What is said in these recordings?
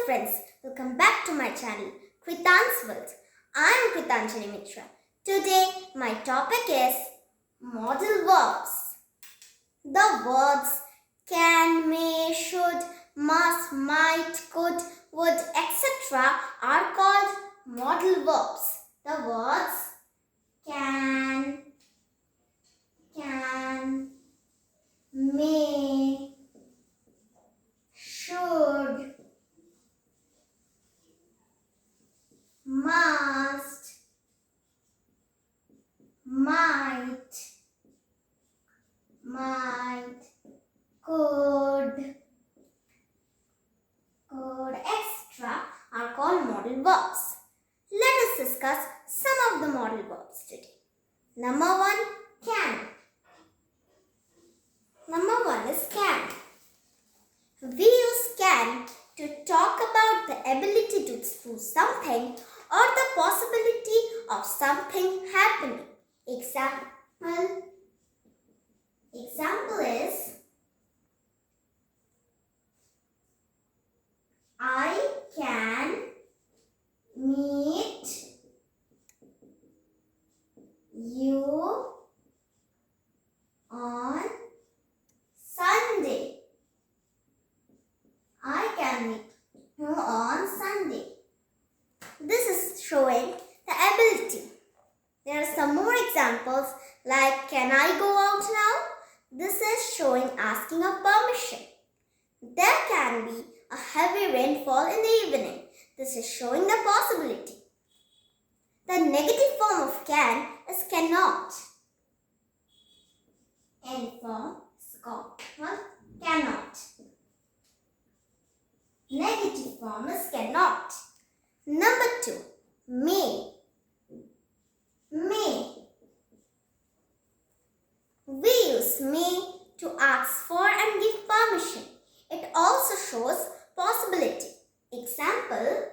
friends, welcome back to my channel Kritanjali World. I am Kritanjali. Today my topic is modal verbs. The verbs can, may, should, must, might, could, would, etc. are called modal verbs. The words can, may, should, must, might, could, etc. are called modal verbs. Let us discuss some of the modal verbs today. Number 1, can. Number 1 is can. We use can to talk about the ability to do something or the possibility of something happening. Example is I can meet you on Sunday. I can meet you on Sunday. This is showing the ability. There are some more examples like can I go out now? This is showing asking of permission. There can be a heavy rainfall in the evening. This is showing the possibility. The negative form of can is cannot. N form is called cannot. Negative form is cannot. Number 2, may. May. We use may to ask for and give permission. It also shows possibility. Example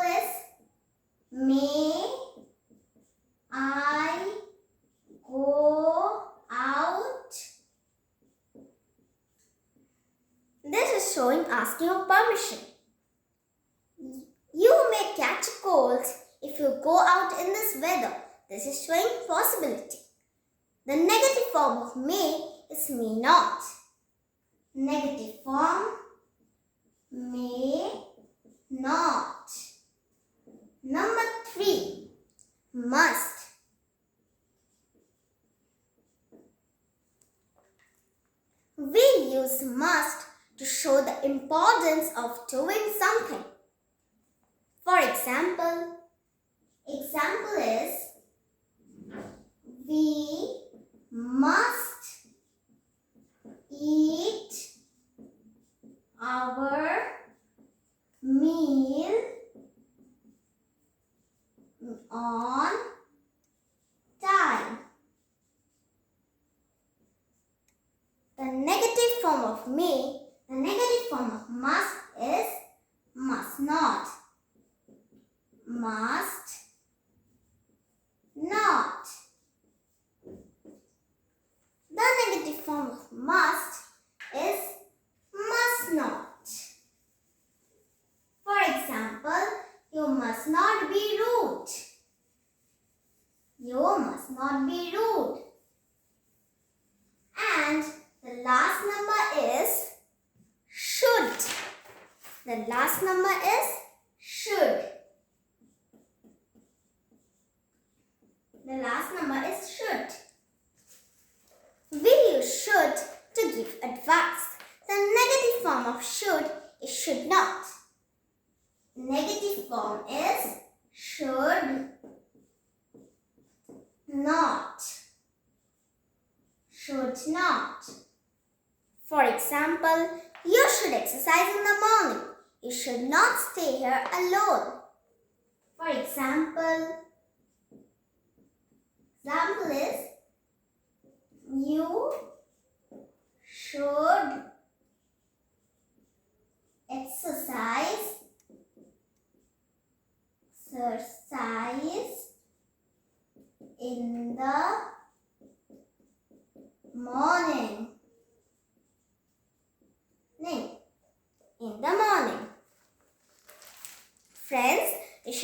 is may I go out? This is showing asking of permission. You may catch a cold if you go out in this weather. This is showing possibility. The negative form of may is may not. Negative form, may not. Number 3, must. We use must to show the importance of doing something. For example is we must eat our meal on time. The negative form of may, the negative form of must is must not. Must not. The negative form of must is must not. For example, you must not be rude. You must not be rude. And the last number is should. The last number is should. The last number is should. We use should to give advice. The negative form of should is should not. Negative form is should not. Should not. For example, you should exercise in the morning. You should not stay here alone. For example is you should exercise in the morning. In the morning.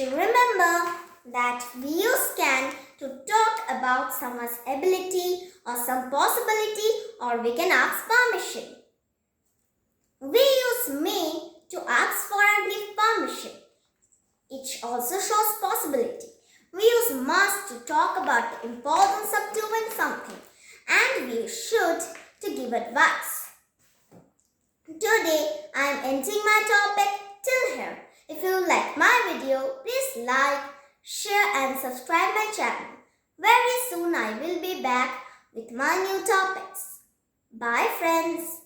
should remember that we use can to talk about someone's ability or some possibility, or we can ask permission. We use may to ask for and give permission. It also shows possibility. We use must to talk about the importance of doing something, and we use should to give advice. Today I am ending my topic till here. If you like my video, please like, share and subscribe my channel. Very soon I will be back with my new topics. Bye friends.